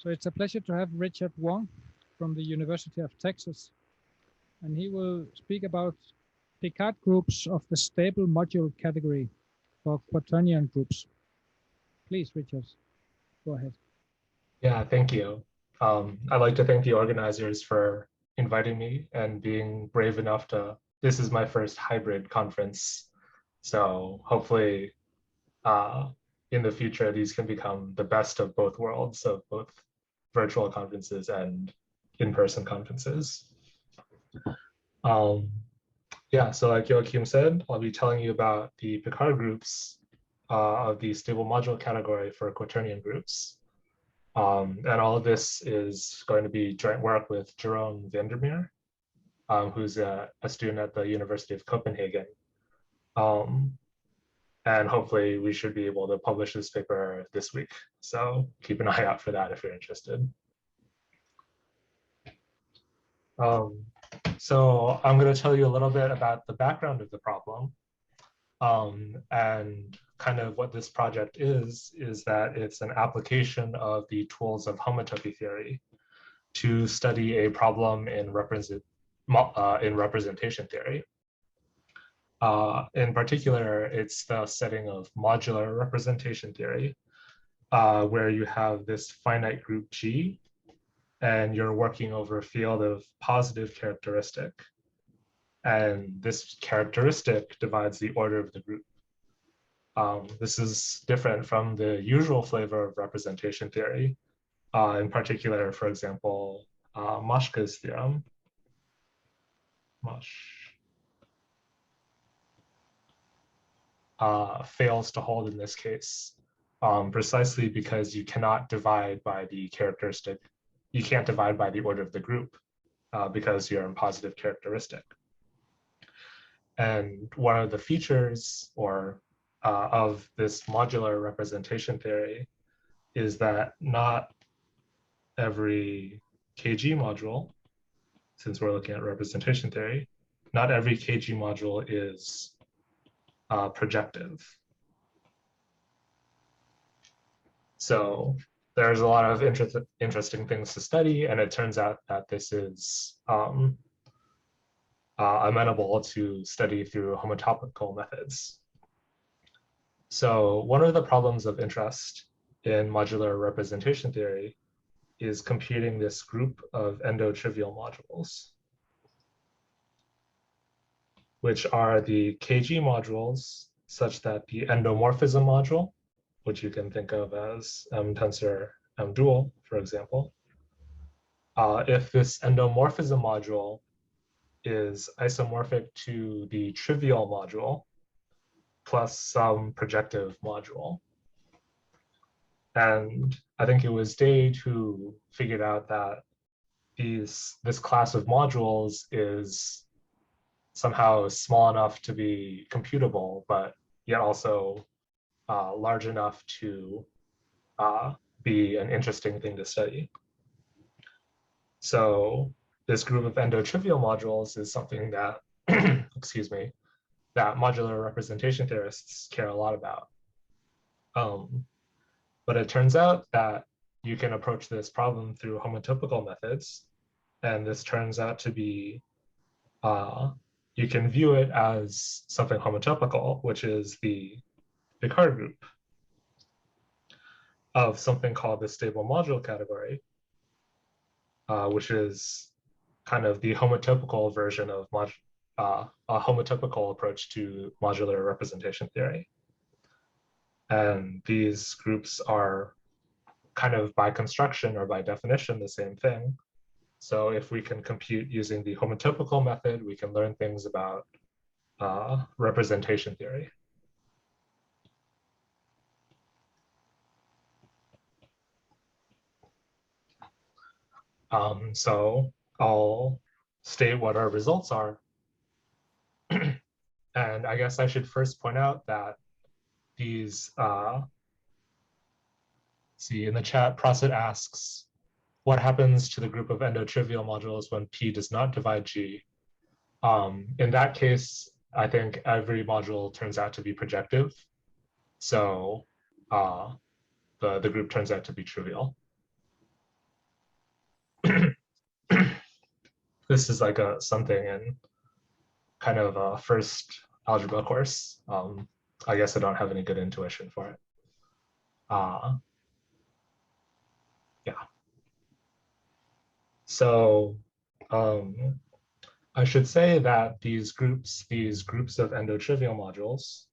So it's a pleasure to have Richard Wong from the University of Texas, and he will speak about Picard groups of the stable module category for quaternion groups. Please, Richard, go ahead. Yeah, thank you. I'd like to thank the organizers for inviting me and being brave enough to, this is my first hybrid conference. So hopefully in the future, these can become the best of both worlds, of both virtual conferences and in-person conferences. Yeah, so like Joachim said, I'll be telling you about the Picard groups of the stable module category for quaternion groups. And all of this is going to be joint work with Jerome Vandermeer, who's a student at the University of Copenhagen. And hopefully we should be able to publish this paper this week. So keep an eye out for that if you're interested. So I'm going to tell you a little bit about the background of the problem. And kind of what this project is that it's an application of the tools of homotopy theory to study a problem in representation theory. In particular, it's the setting of modular representation theory, where you have this finite group G, and you're working over a field of positive characteristic. And this characteristic divides the order of the group. This is different from the usual flavor of representation theory. In particular, for example, Maschke's theorem. Fails to hold in this case, precisely because you cannot divide by the characteristic. You can't divide by the order of the group because you're in positive characteristic. And one of the features of this modular representation theory is that not every KG module, since we're looking at representation theory, not every KG module is projective. So there's a lot of interesting things to study, and it turns out that this is amenable to study through homotopical methods. So one of the problems of interest in modular representation theory is computing this group of endotrivial modules, which are the KG modules such that the endomorphism module, which you can think of as M tensor M dual, for example, if this endomorphism module is isomorphic to the trivial module plus some projective module. And I think it was Dade who figured out that this class of modules is somehow small enough to be computable, but yet also large enough to be an interesting thing to study. So this group of endotrivial modules is something that, excuse me, that modular representation theorists care a lot about. But it turns out that you can approach this problem through homotopical methods. And this turns out to be, you can view it as something homotopical, which is the Picard group of something called the stable module category, which is kind of the homotopical version of a homotopical approach to modular representation theory. And these groups are kind of by construction or by definition the same thing. So if we can compute using the homotopical method, we can learn things about representation theory. So I'll state what our results are. And I guess I should first point out that these, see in the chat, Prosit asks, what happens to the group of endotrivial modules when P does not divide G? In that case, I think every module turns out to be projective. So the group turns out to be trivial. this is like something in kind of a first algebra course. I guess I don't have any good intuition for it. Yeah. So I should say that these groups of endotrivial modules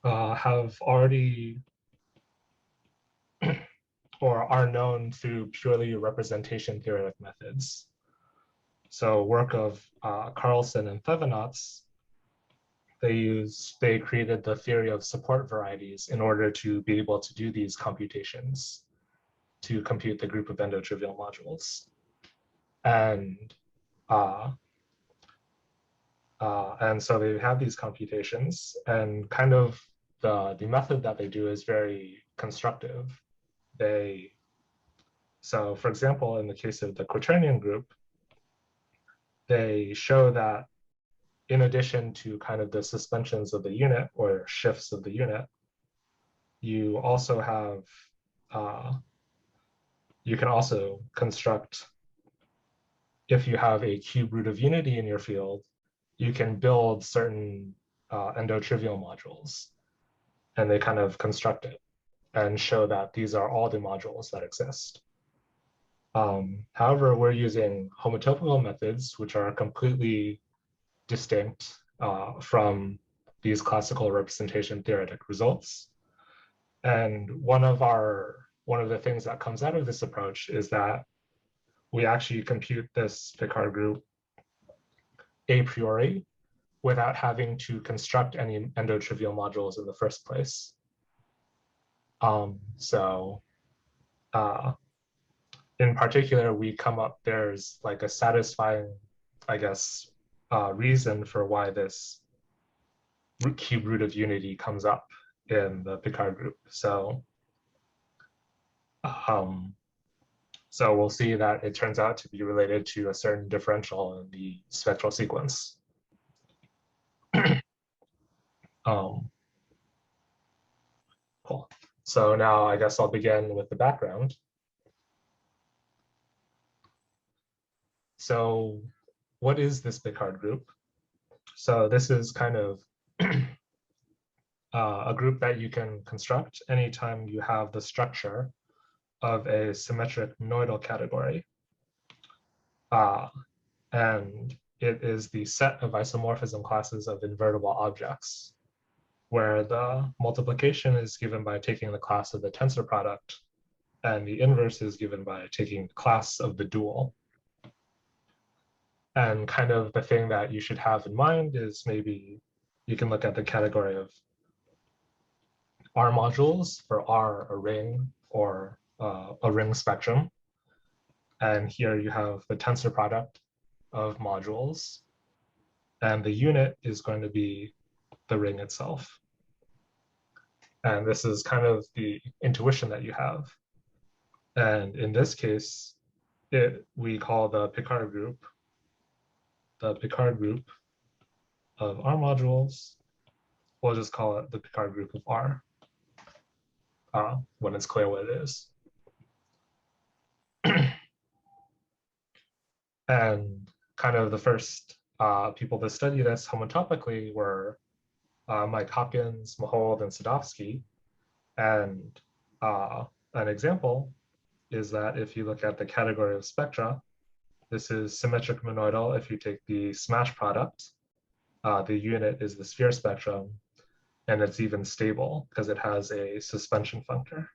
have already or are known through purely representation theoretic methods. So work of Carlson and Thevenotz, they created the theory of support varieties in order to be able to do these computations to compute the group of endotrivial modules. And so they have these computations, and kind of the method that they do is very constructive. So for example, in the case of the quaternion group, they show that in addition to kind of the suspensions of the unit or shifts of the unit, you also have, you can also construct, if you have a cube root of unity in your field, you can build certain endotrivial modules, and they kind of construct it and show that these are all the modules that exist. However, we're using homotopical methods, which are completely distinct from these classical representation theoretic results. And one of the things that comes out of this approach is that we actually compute this Picard group a priori without having to construct any endotrivial modules in the first place. In particular, we come up, there's like a satisfying, I guess, reason for why this cube root of unity comes up in the Picard group. So we'll see that it turns out to be related to a certain differential in the spectral sequence. Cool. So now I guess I'll begin with the background. So what is this Picard group? So this is kind of a group that you can construct anytime you have the structure of a symmetric monoidal category. And it is the set of isomorphism classes of invertible objects, where the multiplication is given by taking the class of the tensor product, and the inverse is given by taking the class of the dual. And kind of the thing that you should have in mind is maybe you can look at the category of R modules for R, a ring, or a ring spectrum. And here you have the tensor product of modules, and the unit is going to be the ring itself. And this is kind of the intuition that you have. And in this case, we call the Picard group of R modules. We'll just call it the Picard group of R when it's clear what it is. And kind of the first people to study this homotopically were Mike Hopkins, Mohold, and Sadovsky. And an example is that if you look at the category of spectra, this is symmetric monoidal. If you take the smash product, the unit is the sphere spectrum, and it's even stable because it has a suspension functor.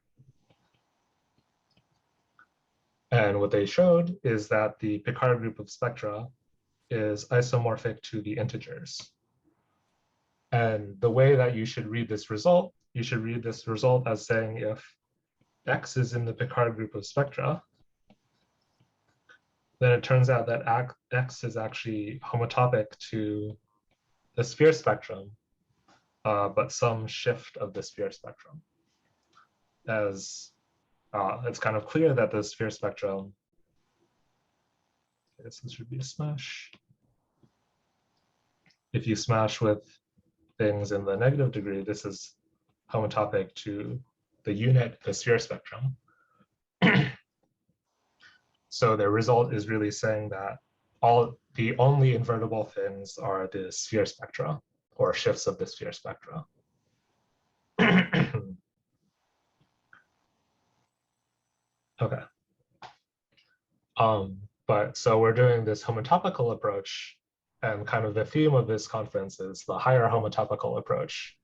And what they showed is that the Picard group of spectra is isomorphic to the integers. And the way that you should read this result, you should read this result as saying if X is in the Picard group of spectra, then it turns out that X is actually homotopic to the sphere spectrum, but some shift of the sphere spectrum. As it's kind of clear that the sphere spectrum, I guess this should be a smash. If you smash with things in the negative degree, this is homotopic to the unit, the sphere spectrum. So the result is really saying that the only invertible things are the sphere spectra, or shifts of the sphere spectra. Okay. But so we're doing this homotopical approach, and kind of the theme of this conference is the higher homotopical approach.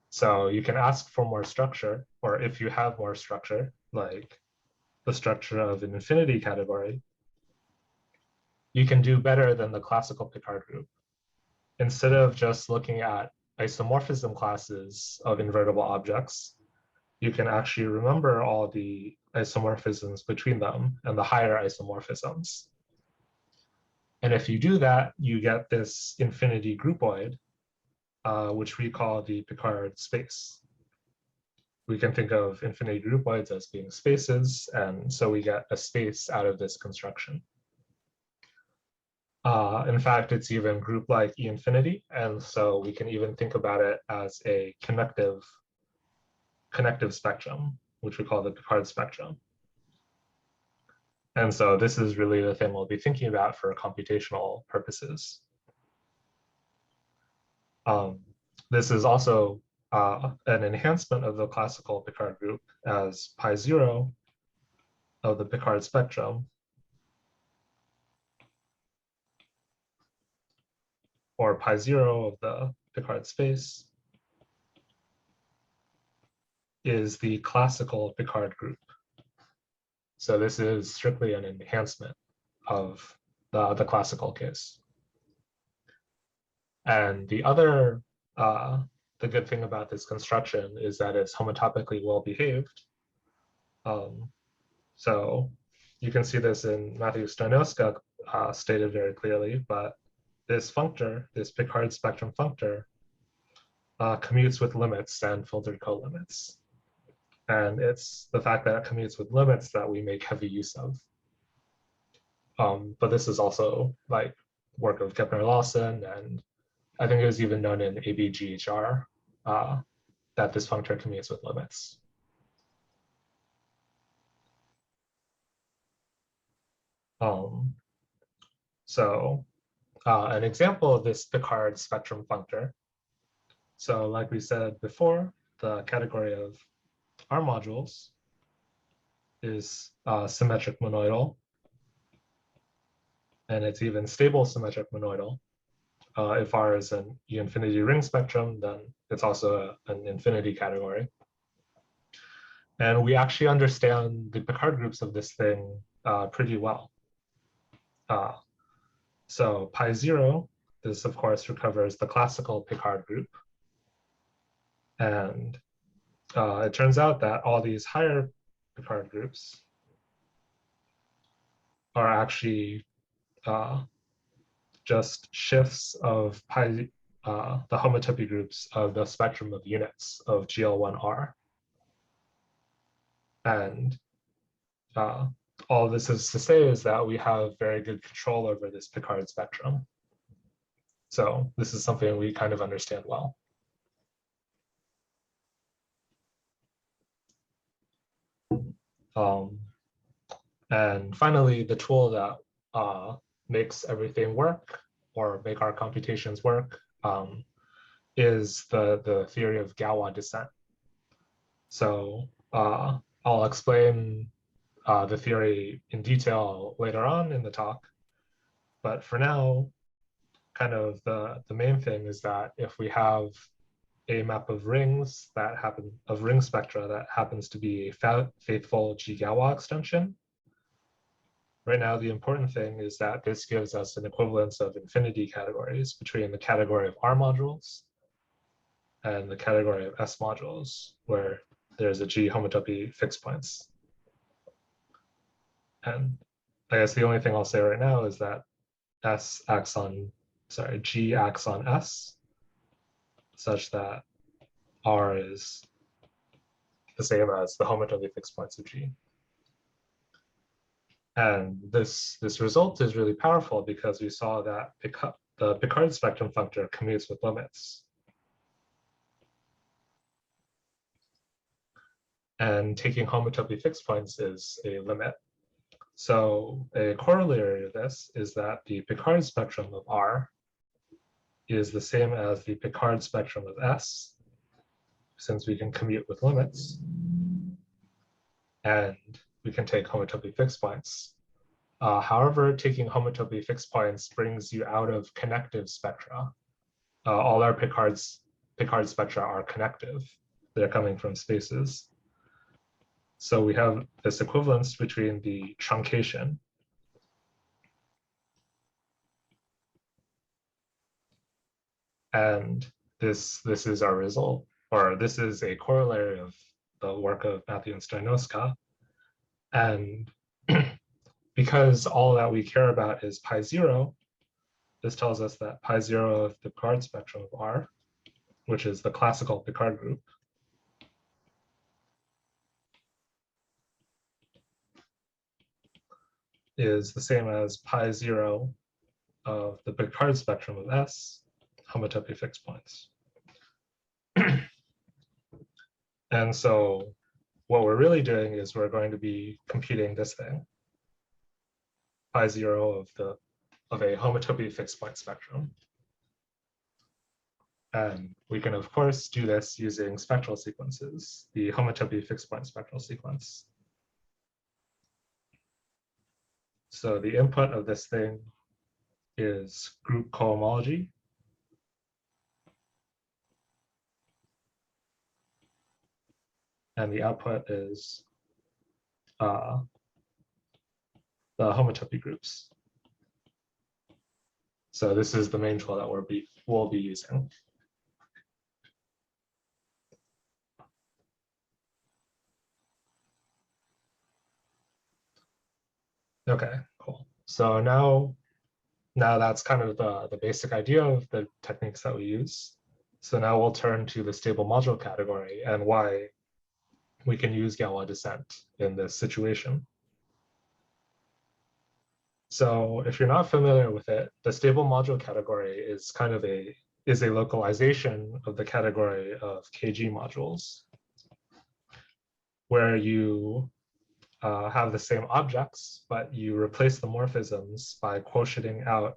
So you can ask for more structure, or if you have more structure, like the structure of an infinity category, you can do better than the classical Picard group. Instead of just looking at isomorphism classes of invertible objects, you can actually remember all the isomorphisms between them and the higher isomorphisms. And if you do that, you get this infinity groupoid, which we call the Picard space. We can think of infinity groupoids as being spaces, and so we get a space out of this construction. In fact, it's even group like E infinity, and so we can even think about it as a connective spectrum, which we call the Picard spectrum. And so this is really the thing we'll be thinking about for computational purposes. This is also an enhancement of the classical Picard group, as pi0 of the Picard spectrum, or pi0 of the Picard space, is the classical Picard group. So this is strictly an enhancement of the classical case. And the other, the good thing about this construction is that it's homotopically well behaved. So you can see this in Matthew Starnowska stated very clearly, but this functor, this Picard spectrum functor, commutes with limits and filtered colimits. And it's the fact that it commutes with limits that we make heavy use of. But this is also like work of Kepner-Lawson, and I think it was even known in ABGHR that this functor commutes with limits. So an example of this Picard spectrum functor. So like we said before, the category of R modules is symmetric monoidal, and it's even stable symmetric monoidal. If R is an E infinity ring spectrum, then it's also an infinity category. And we actually understand the Picard groups of this thing pretty well. So pi0, this of course recovers the classical Picard group. And it turns out that all these higher Picard groups are actually just shifts of the homotopy groups of the spectrum of units of Gal1R. And all this is to say is that we have very good control over this Picard spectrum. So this is something we kind of understand well. And finally, the tool that makes everything work, or make our computations work, is the theory of Gal1 descent. So I'll explain the theory in detail later on in the talk. But for now, kind of the main thing is that if we have a map of rings of ring spectra that happens to be a faithful G-Galois extension, right now the important thing is that this gives us an equivalence of infinity categories between the category of R modules and the category of S modules, where there's a G homotopy fixed points. And I guess the only thing I'll say right now is that G acts on S, such that R is the same as the homotopy fixed points of G. And this result is really powerful because we saw that the Picard spectrum functor commutes with limits. And taking homotopy fixed points is a limit. So a corollary of this is that the Picard spectrum of R is the same as the Picard spectrum of S, since we can commute with limits, and we can take homotopy fixed points. However, taking homotopy fixed points brings you out of connective spectra. All our Picard spectra are connective. They're coming from spaces. So we have this equivalence between the truncation and this is our result, or this is a corollary of the work of Matthew and Stoynoska. And because all that we care about is pi zero, this tells us that pi zero of the Picard spectrum of R, which is the classical Picard group, is the same as pi zero of the Picard spectrum of S, homotopy fixed points. And so what we're really doing is we're going to be computing this thing, pi zero of a homotopy fixed point spectrum. And we can, of course, do this using spectral sequences, the homotopy fixed point spectral sequence. So the input of this thing is group cohomology. And the output is the homotopy groups. So this is the main tool that we'll be using. Okay, cool. So now that's kind of the basic idea of the techniques that we use. So now we'll turn to the stable module category and why we can use Gal1 Descent in this situation. So if you're not familiar with it, the stable module category is kind of a localization of the category of KG modules, where you have the same objects, but you replace the morphisms by quotienting out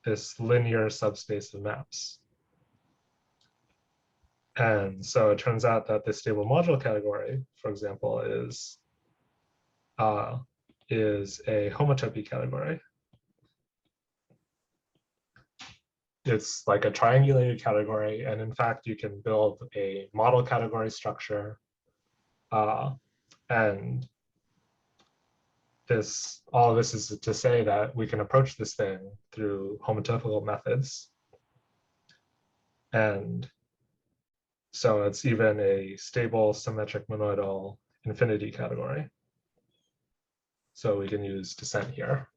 this linear subspace of maps. And so it turns out that the stable module category, for example, is a homotopy category. It's like a triangulated category, and in fact, you can build a model category structure, and all of this is to say that we can approach this thing through homotopical methods. And so it's even a stable symmetric monoidal infinity category. So we can use descent here,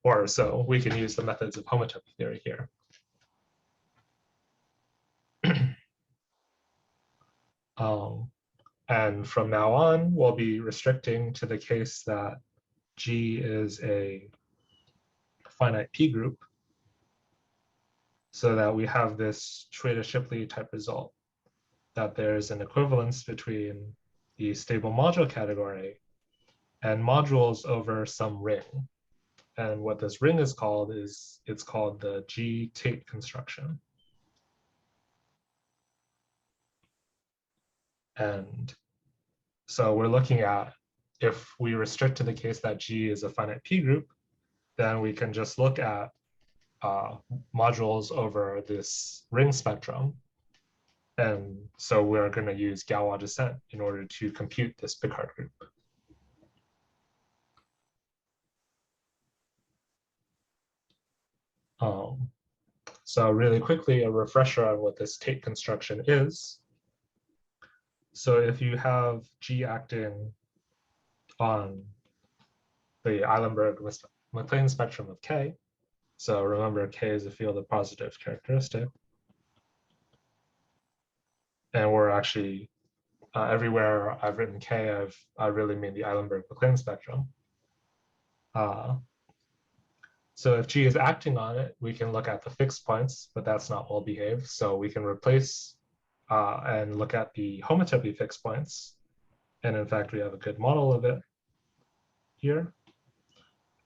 or so we can use the methods of homotopy theory here. And from now on, we'll be restricting to the case that G is a finite P group, so that we have this Schrader-Shipley type result, that there's an equivalence between the stable module category and modules over some ring. And what this ring is called it's called the G-Tate construction. And so we're looking at, if we restrict to the case that G is a finite P group, then we can just look at modules over this ring spectrum. And so we're going to use Gal1 Descent in order to compute this Picard group. So really quickly, a refresher on what this Tate construction is. So if you have G acting on the Eilenberg-MacLane spectrum of K, so remember K is a field of positive characteristic, and we're actually, everywhere I've written K, I really mean the Eilenberg-MacLane spectrum. So if G is acting on it, we can look at the fixed points, but that's not well behaved. So we can replace and look at the homotopy fixed points. And in fact, we have a good model of it here.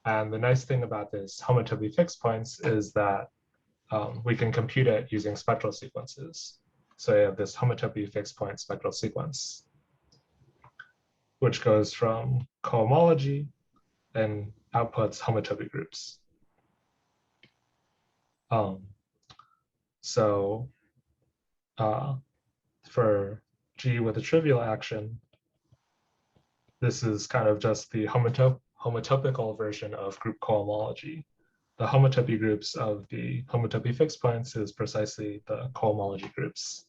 And the nice thing about this homotopy fixed points is that we can compute it using spectral sequences. So you have this homotopy fixed point spectral sequence, which goes from cohomology and outputs homotopy groups. So for G with a trivial action, this is kind of just the homotopical version of group cohomology. The homotopy groups of the homotopy fixed points is precisely the cohomology groups.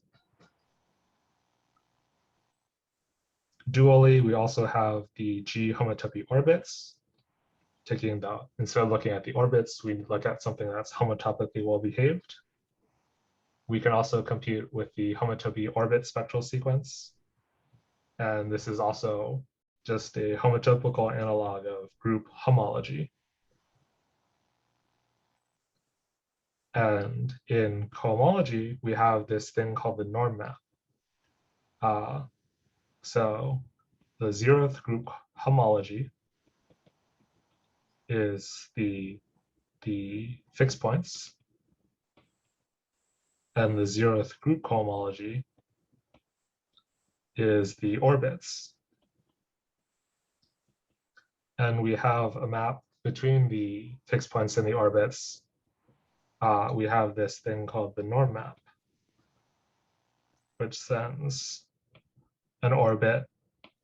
Dually, we also have the G homotopy orbits. Instead of looking at the orbits, we look at something that's homotopically well behaved. We can also compute with the homotopy orbit spectral sequence. And this is also just a homotopical analog of group homology. And in cohomology, we have this thing called the norm map. So the zeroth group homology is the fixed points, and the zeroth group cohomology is the orbits. And we have a map between the fixed points and the orbits. We have this thing called the norm map, which sends an orbit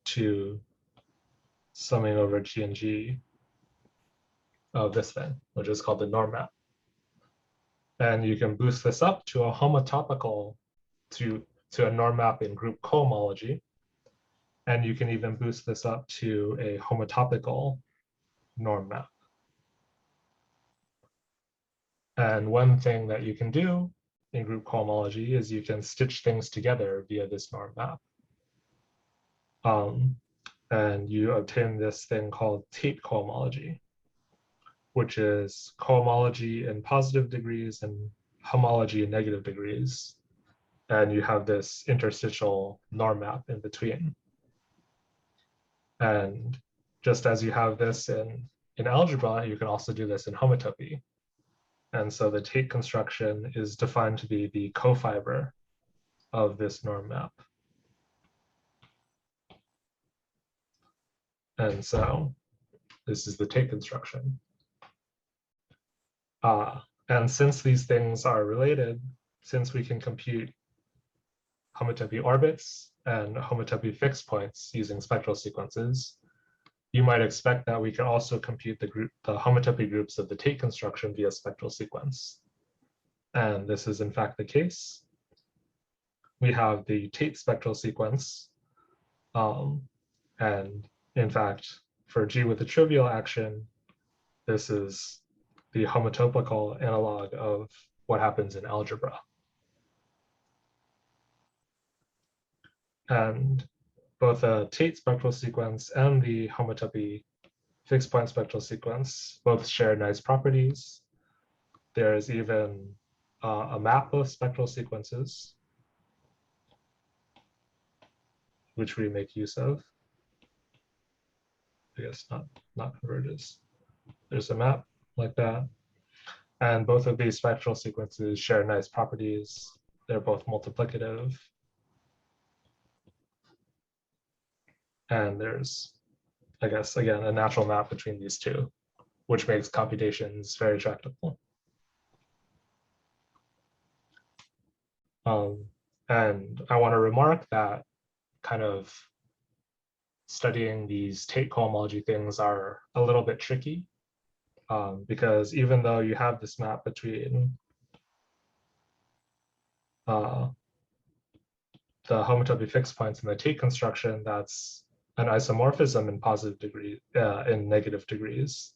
to summing over G and G of this thing, which is called the norm map. And you can boost this up to a homotopical, to a norm map in group cohomology. And you can even boost this up to a homotopical norm map. And one thing that you can do in group cohomology is you can stitch things together via this norm map. And you obtain this thing called Tate cohomology, which is cohomology in positive degrees and homology in negative degrees. And you have this interstitial norm map in between. And just as you have this in algebra, you can also do this in homotopy. And so the Tate construction is defined to be the cofiber of this norm map. And so this is the Tate construction. And since these things are related, since we can compute homotopy orbits and homotopy fixed points using spectral sequences, you might expect that we can also compute the homotopy groups of the Tate construction via spectral sequence. And this is in fact the case. We have the Tate spectral sequence. And in fact, for G with a trivial action, this is the homotopical analog of what happens in algebra. And both the Tate spectral sequence and the homotopy fixed point spectral sequence both share nice properties. There's even a map of spectral sequences, which we make use of. I guess not converges. There's a map like that. And both of these spectral sequences share nice properties. They're both multiplicative. And there's, I guess, again, a natural map between these two, which makes computations very tractable. And I want to remark that kind of studying these Tate cohomology things are a little bit tricky, because even though you have this map between the homotopy fixed points and the Tate construction, that's an isomorphism in positive degree, in negative degrees.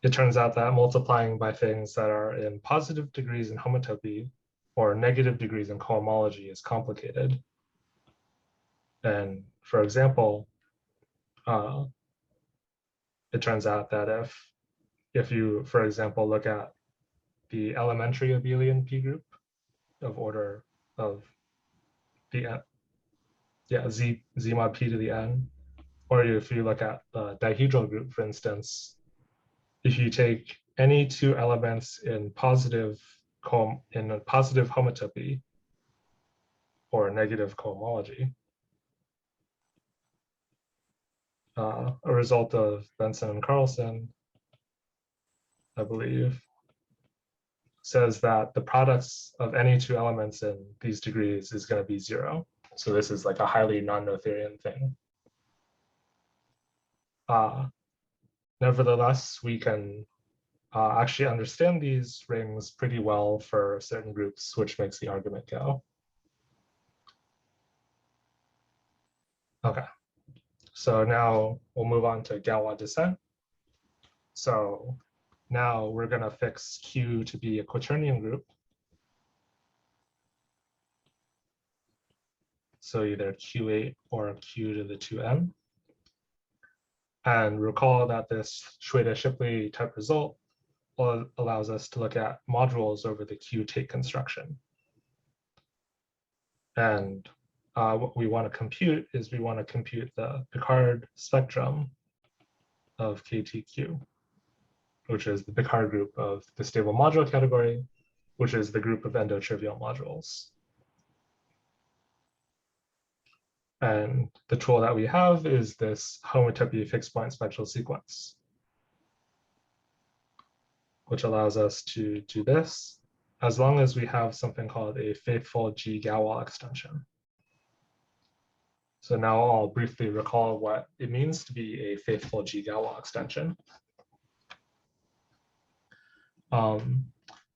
It turns out that multiplying by things that are in positive degrees in homotopy or negative degrees in cohomology is complicated. And for example, it turns out that if you, for example, look at the elementary abelian P group of order of the z mod P to the n, or if you look at the dihedral group, for instance, if you take any two elements in positive homotopy or negative cohomology, a result of Benson and Carlson, I believe, says that the products of any two elements in these degrees is going to be 0. So this is like a highly non-Noetherian thing. Nevertheless, we can actually understand these rings pretty well for certain groups, which makes the argument go. Okay, so now we'll move on to Gal1 Descent. So now we're going to fix Q to be a quaternion group. So either Q8 or Q to the 2n. And recall that this Schwede-Shipley type result allows us to look at modules over the Q take construction. And what we want to compute is we want to compute the Picard spectrum of KTQ, which is the Picard group of the stable module category, which is the group of endotrivial modules. And the tool that we have is this Homotopy fixed point spectral sequence, which allows us to do this as long as we have something called a faithful G Gal1 extension. So now I'll briefly recall what it means to be a faithful G Gal1 extension.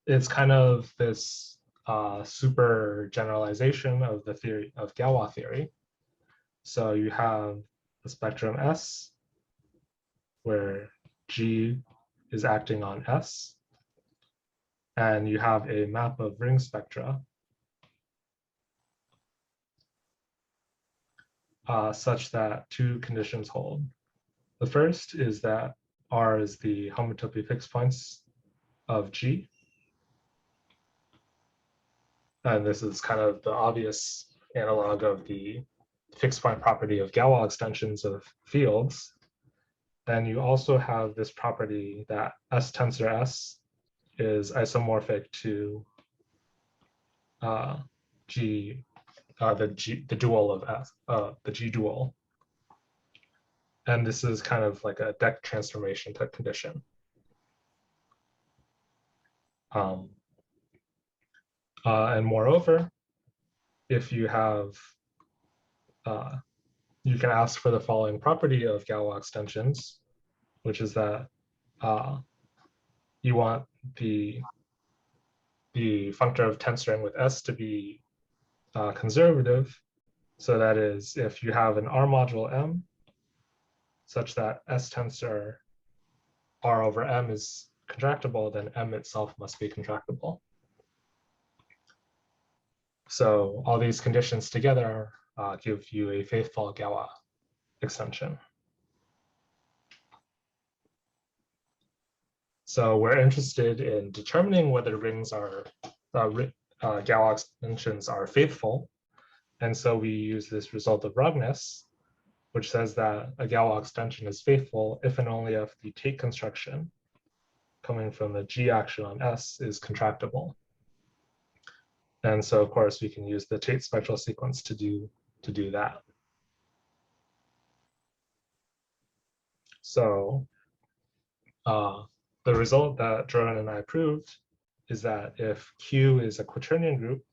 It's kind of this super generalization of the theory of Gal1 theory. So you have the spectrum S, where G is acting on S, and you have a map of ring spectra such that two conditions hold. The first is that R is the homotopy fixed points of G. And this is kind of the obvious analog of the fixed point property of Galois extensions of fields. Then you also have this property that S tensor S is isomorphic to G, the dual of S, the G dual. And this is kind of like a deck transformation type condition. And moreover, if you have, you can ask for the following property of Galois extensions, which is that you want the functor of tensoring with S to be conservative. So that is, if you have an R module M such that S tensor R over M is contractible, then M itself must be contractible. So all these conditions together give you a faithful Galois extension. So we're interested in determining whether rings are Galois extensions are faithful. And so we use this result of Rogness, which says that a Galois extension is faithful if and only if the Tate construction coming from the G action on S is contractible. And so, of course, we can use the Tate spectral sequence to do that. So the result that Jordan and I proved is that if Q is a quaternion group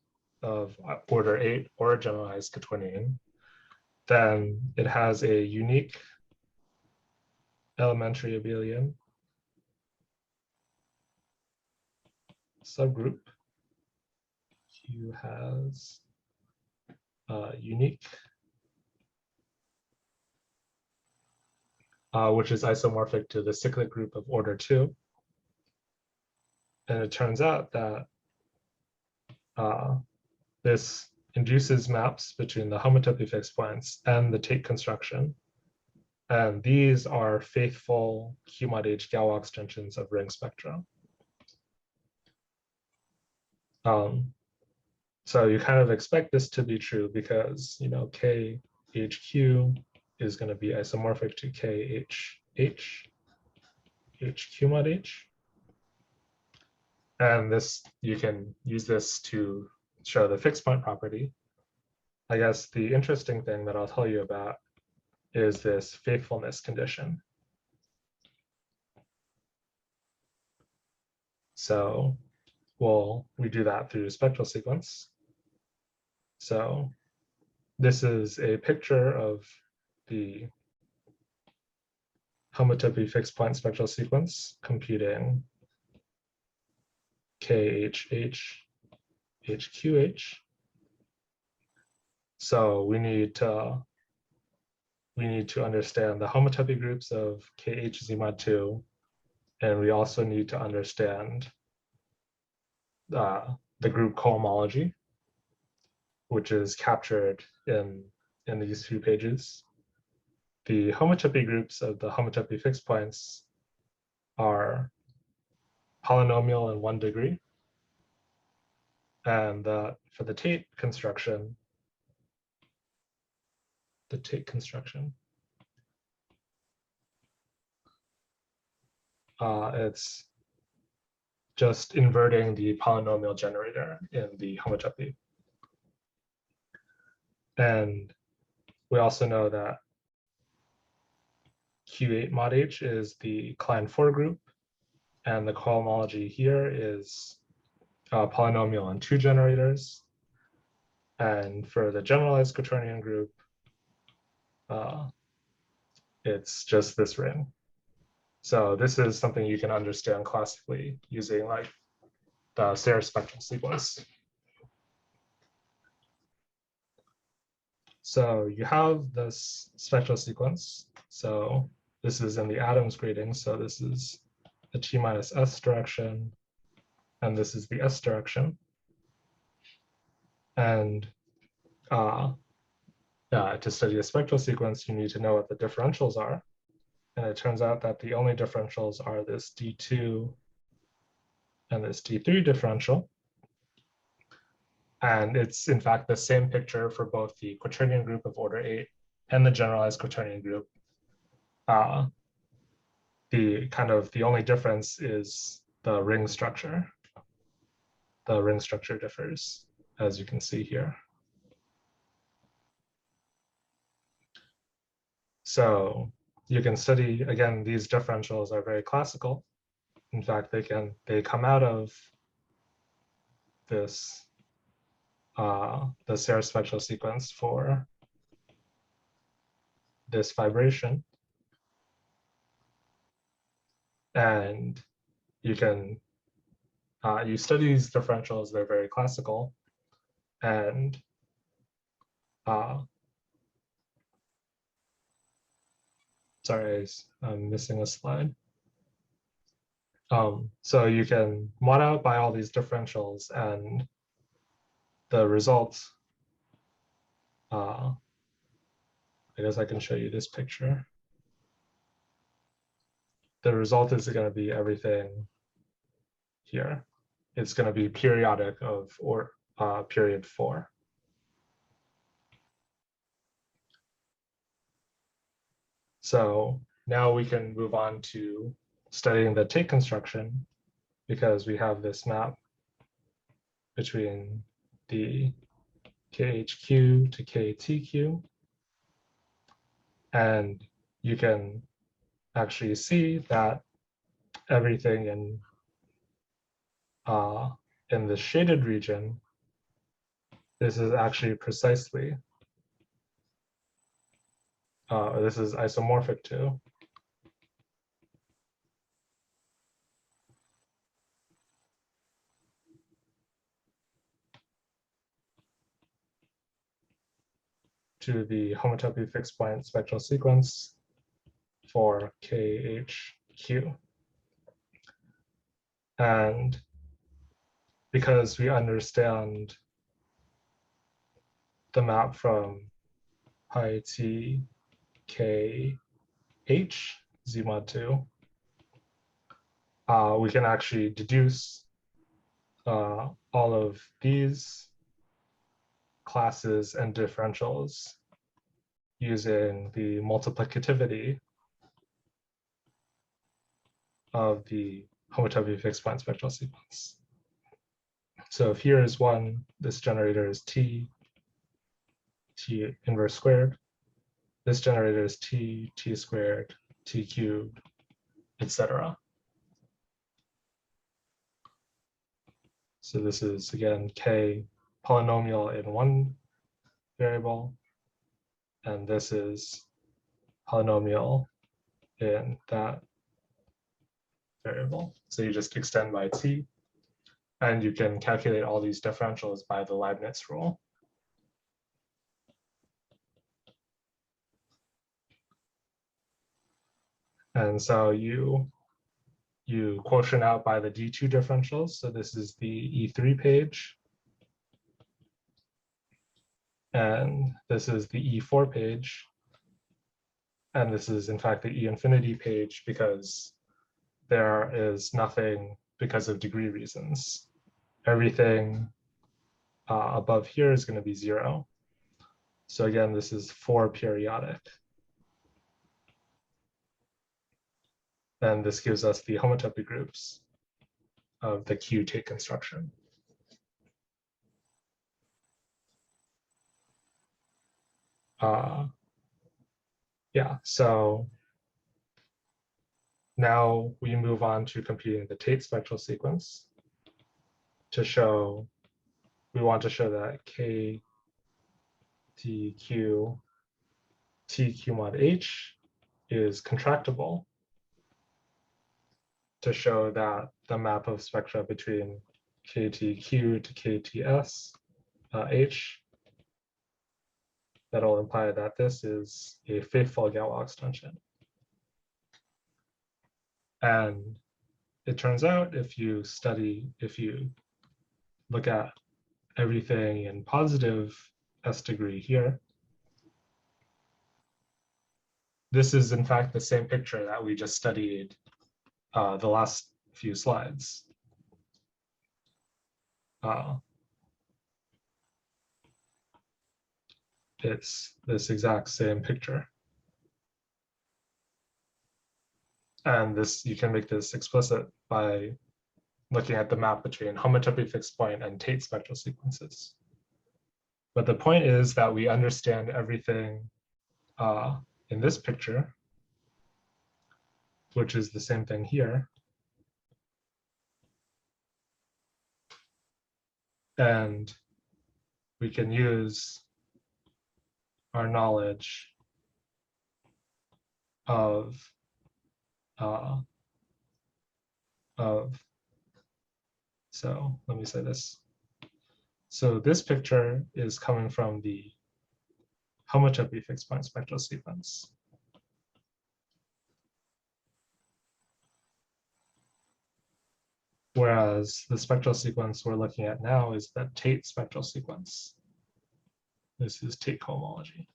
of order 8 or a generalized quaternion, then it has a unique elementary abelian subgroup. Q has unique, which is isomorphic to the cyclic group of order 2. And it turns out that this induces maps between the homotopy fixed points and the Tate construction. And these are faithful Q mod H Galois extensions of ring spectra. So you kind of expect this to be true because, you know, KHQ is going to be isomorphic to KHH, HQ mod H. And this, you can use this to show the fixed point property. I guess the interesting thing that I'll tell you about is this faithfulness condition. So we do that through spectral sequence. So this is a picture of the homotopy fixed point spectral sequence computing KHH, HQH. So we need to understand the homotopy groups of KH Z mod 2, and we also need to understand the group cohomology, which is captured in these few pages. The homotopy groups of the homotopy fixed points are polynomial in 1 degree. And for the Tate construction, it's just inverting the polynomial generator in the homotopy. And we also know that Q8 mod H is the Klein 4 group, and the cohomology here is polynomial on 2 generators. And for the generalized quaternion group, it's just this ring. So this is something you can understand classically using like the Serre spectral sequence. So you have this spectral sequence. So this is in the atoms grading. So this is the T minus S direction, and this is the S direction. And to study a spectral sequence, you need to know what the differentials are. And it turns out that the only differentials are this D2 and this D3 differential. And it's in fact the same picture for both the quaternion group of order 8 and the generalized quaternion group. The only difference is the ring structure. The ring structure differs, as you can see here. So you can study, again, these differentials are very classical. In fact, they come out of this, the Serre spectral sequence for this vibration. And you can, you study these differentials, they're very classical. And sorry, I'm missing a slide. So you can mod out by all these differentials, and the results, I guess I can show you this picture. The result is going to be everything here. It's going to be periodic of period 4. So now we can move on to studying the Tate construction, because we have this map between the KHQ to KTQ. And you can actually see that everything in the shaded region, this is actually precisely, this is isomorphic to the homotopy fixed point spectral sequence for KHQ. And because we understand the map from pi t k h z mod 2, we can actually deduce all of these classes and differentials using the multiplicativity of the homotopy fixed point spectral sequence. So if here is 1, this generator is t inverse squared. This generator is t squared, t cubed, etc. So this is, again, k polynomial in one variable, and this is polynomial in that variable. So you just extend by t, and you can calculate all these differentials by the Leibniz rule. And so you quotient out by the D2 differentials. So this is the E3 page. And this is the E4 page. And this is, in fact, the E infinity page, because there is nothing because of degree reasons. Everything above here is going to be 0. So again, this is 4 periodic. And this gives us the homotopy groups of the Q Tate construction. Yeah, so now we move on to computing the Tate spectral sequence to show, we want to show that K T Q T Q mod H is contractible, to show that the map of spectra between KTQ to KTS H, that'll imply that this is a faithful Galois extension. And it turns out, if you look at everything in positive S degree here, this is in fact the same picture that we just studied the last few slides. It's this exact same picture. And this, you can make this explicit by looking at the map between homotopy fixed point and Tate spectral sequences. But the point is that we understand everything in this picture, which is the same thing here. And we can use our knowledge of so let me say this. So this picture is coming from the homotopy fixed point spectral sequence. Whereas the spectral sequence we're looking at now is the Tate spectral sequence. This is Tate cohomology.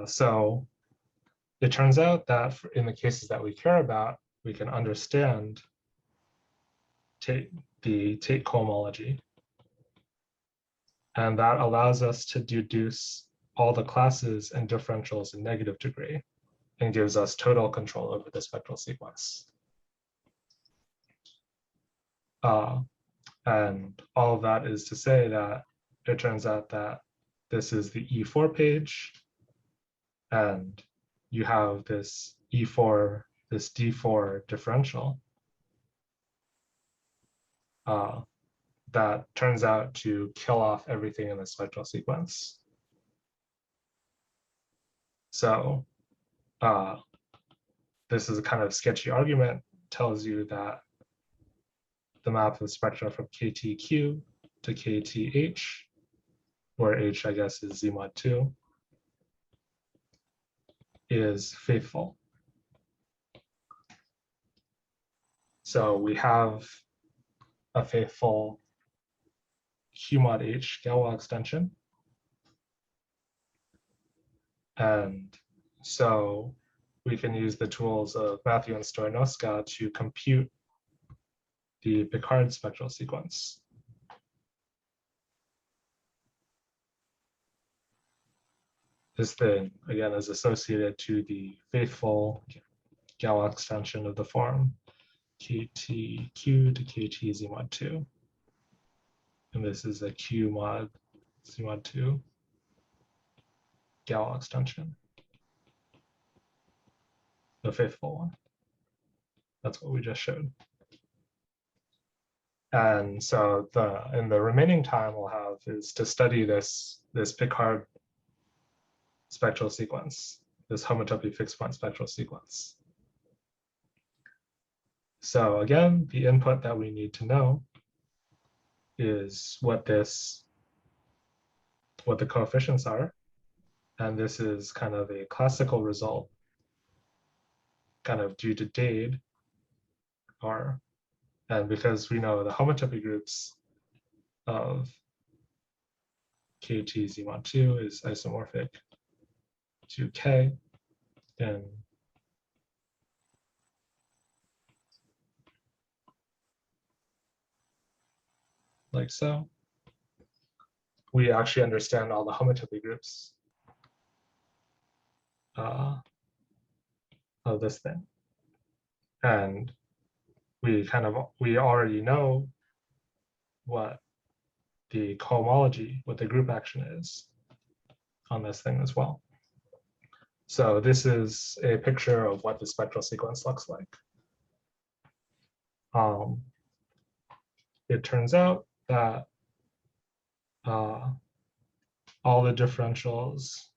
So it turns out that in the cases that we care about, we can understand the Tate cohomology. And that allows us to deduce all the classes and differentials in negative degree, and gives us total control over the spectral sequence. And all of that is to say that it turns out that this is the E4 page, and you have this E4, this D4 differential that turns out to kill off everything in the spectral sequence. So this is a kind of sketchy argument, tells you that the map of spectra from KTQ to KTH, where H, I guess, is Z mod 2, is faithful. So we have a faithful Q mod H Galois extension. And so we can use the tools of Matthew and Stoyanowska to compute the Picard spectral sequence. this thing, again, is associated to the faithful Gal1 extension of the form KTQ to KT Z mod 2. And this is a Q mod Z mod 2 Gal1 extension, the faithful one. That's what we just showed. And so in the remaining time we'll have is to study this Picard spectral sequence, this homotopy fixed point spectral sequence. So again, the input that we need to know is what the coefficients are. And this is kind of a classical result, kind of due to Dade, and because we know the homotopy groups of KT Z mod 2 is isomorphic to K, then like so, we actually understand all the homotopy groups of this thing. And we already know what the cohomology, what the group action is on this thing as well. So this is a picture of what the spectral sequence looks like. It turns out that all the differentials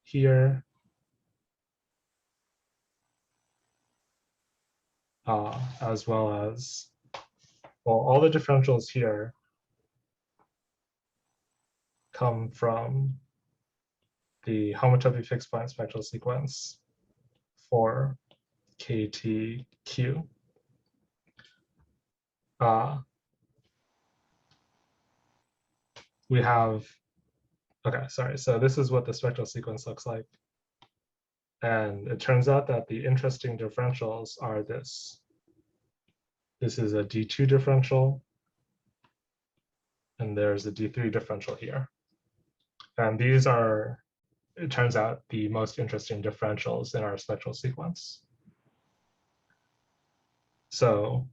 here as well as, well, all the differentials here come from the homotopy fixed point spectral sequence for KTQ. We have, okay, sorry. So this is what the spectral sequence looks like. And it turns out that the interesting differentials are this. This is a D2 differential, and there's a D3 differential here. And these are, it turns out, the most interesting differentials in our spectral sequence. So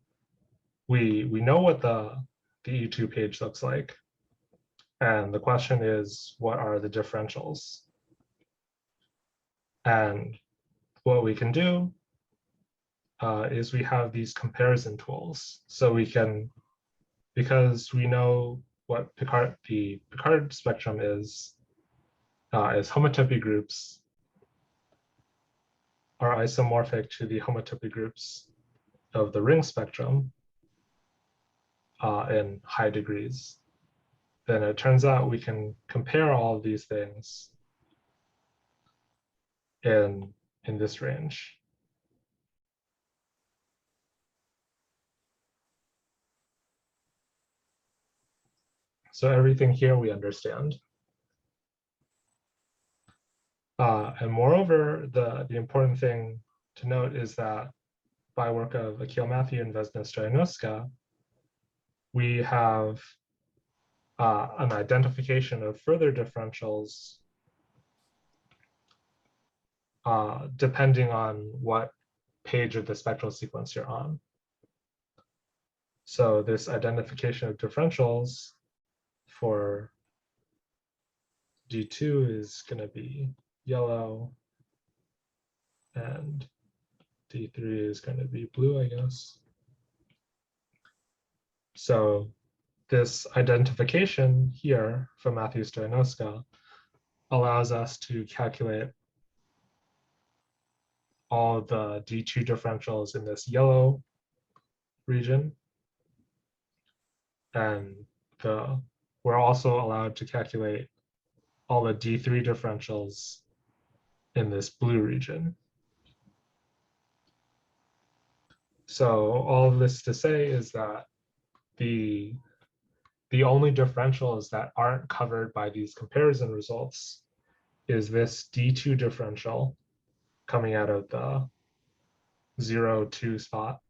we know what the E2 page looks like. And the question is, what are the differentials? And what we can do is we have these comparison tools. So we can, because we know what the Picard spectrum is homotopy groups are isomorphic to the homotopy groups of the ring spectrum in high degrees. Then it turns out we can compare all of these things in this range. So everything here we understand. And moreover, the important thing to note is that by work of Akil Matthew and Vesna Stoyanowska, we have an identification of further differentials depending on what page of the spectral sequence you're on. So this identification of differentials for D2 is going to be yellow, and D3 is going to be blue, I guess. So this identification here from Matthew Stoyanowska allows us to calculate all the D2 differentials in this yellow region. And we're also allowed to calculate all the D3 differentials in this blue region. So all of this to say is that the only differentials that aren't covered by these comparison results is this D2 differential coming out of the 0, 2 spot,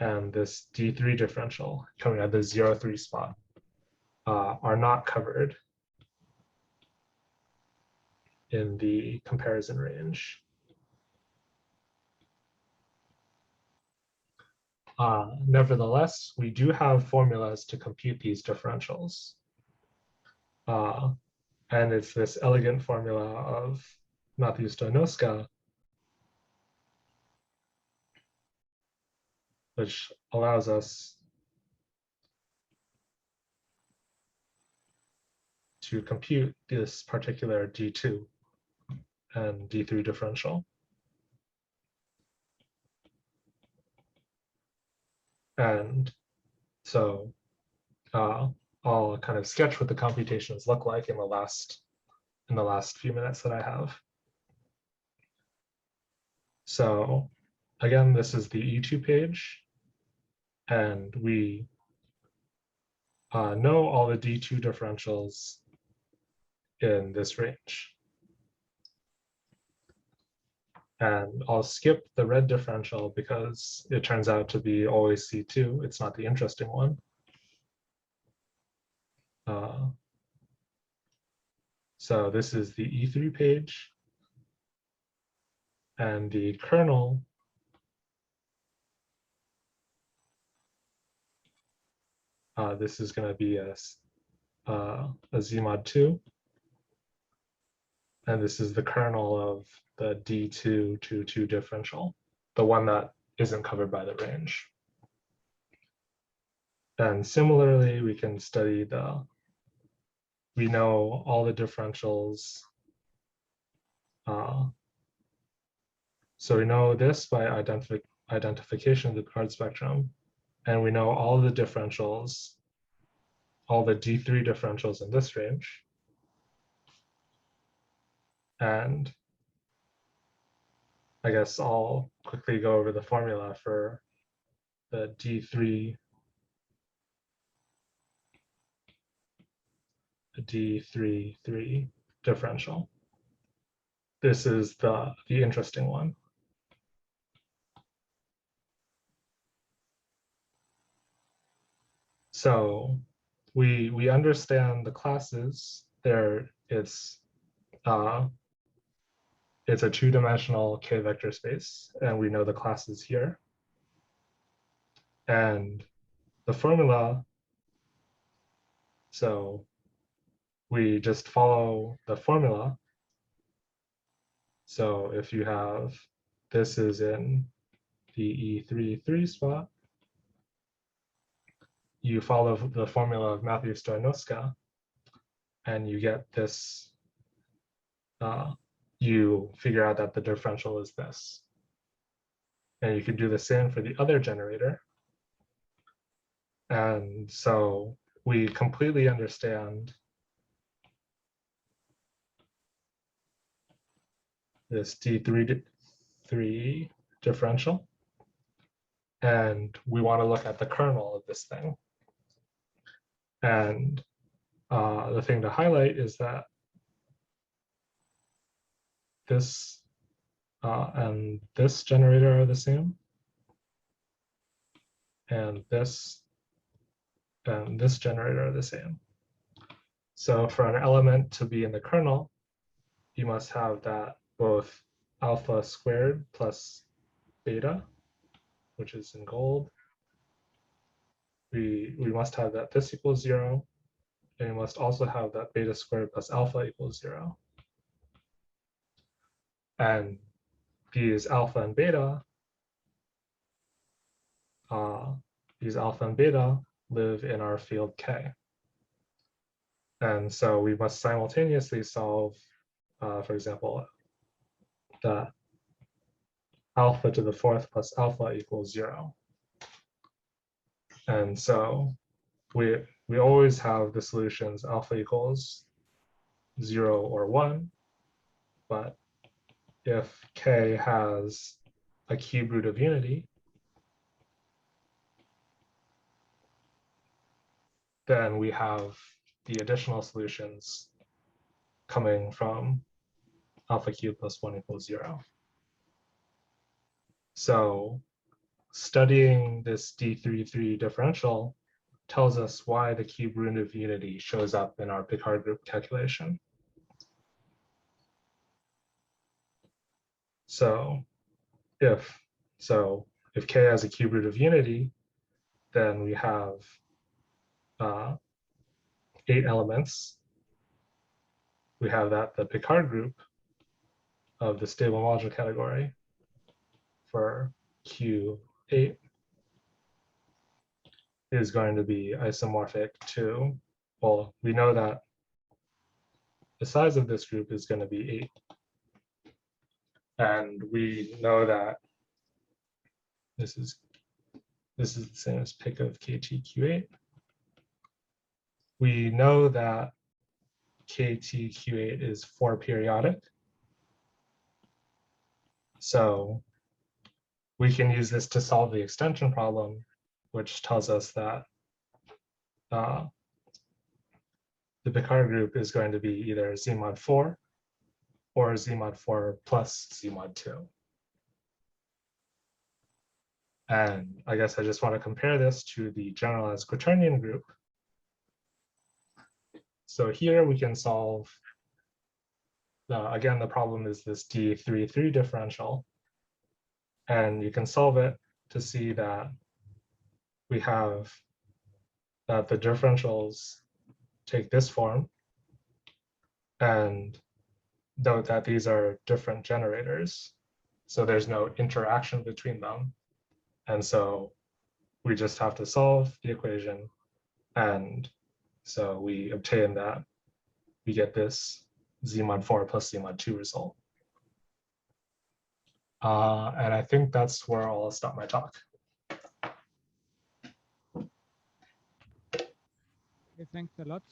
and this D3 differential coming out of the 0, 3 spot are not covered. in the comparison range. Nevertheless, we do have formulas to compute these differentials. And it's this elegant formula of Matthews-Stoyanowska, which allows us to compute this particular D2 and D3 differential. And so I'll kind of sketch what the computations look like in the last few minutes that I have. So again, this is the E2 page, and we know all the D2 differentials in this range. And I'll skip the red differential because it turns out to be always C2. It's not the interesting one. So this is the E3 page. And the kernel this is going to be a Z-mod 2. And this is the kernel of the D2 differential, the one that isn't covered by the range. And similarly, we can study we know all the differentials. So we know this by identification of the Picard spectrum, and we know all the differentials, all the D3 differentials in this range. And I guess I'll quickly go over the formula for the D3 differential. This is the interesting one. So we understand the classes. It's a two-dimensional K vector space, and we know the classes here. And the formula, so we just follow the formula. So if you have, this is in the E3 spot, you follow the formula of Matthews-Stoyanowska, and you get this, you figure out that the differential is this. And you can do the same for the other generator. And so we completely understand this D3 differential. And we want to look at the kernel of this thing. And the thing to highlight is that this and this generator are the same. And this generator are the same. So for an element to be in the kernel, you must have that both alpha squared plus beta, which is in gold. We must have that this equals 0, and we must also have that beta squared plus alpha equals 0. And these alpha and beta live in our field K. And so we must simultaneously solve, for example, that alpha to the fourth plus alpha equals 0. And so we always have the solutions alpha equals 0 or 1, but if K has a cube root of unity, then we have the additional solutions coming from alpha cubed plus 1 equals 0. So studying this D3 differential tells us why the cube root of unity shows up in our Picard group calculation. So if K has a cube root of unity, then we have 8 elements. We have that the Picard group of the stable module category for Q8 is going to be isomorphic to, well, we know that the size of this group is going to be 8. And we know that this is the same as pic of KTQ8. We know that KTQ8 is 4 periodic. So we can use this to solve the extension problem, which tells us that the Picard group is going to be either Z mod 4 or Z mod 4 plus Z mod 2. And I guess I just want to compare this to the generalized quaternion group. So here we can solve, again, the problem is this D3 D3 differential. And you can solve it to see that we have that the differentials take this form, and note that these are different generators. So there's no interaction between them. And so we just have to solve the equation. And so we obtain that we get this Z mod 4 plus Z mod 2 result. And I think that's where I'll stop my talk. Okay, thanks a lot.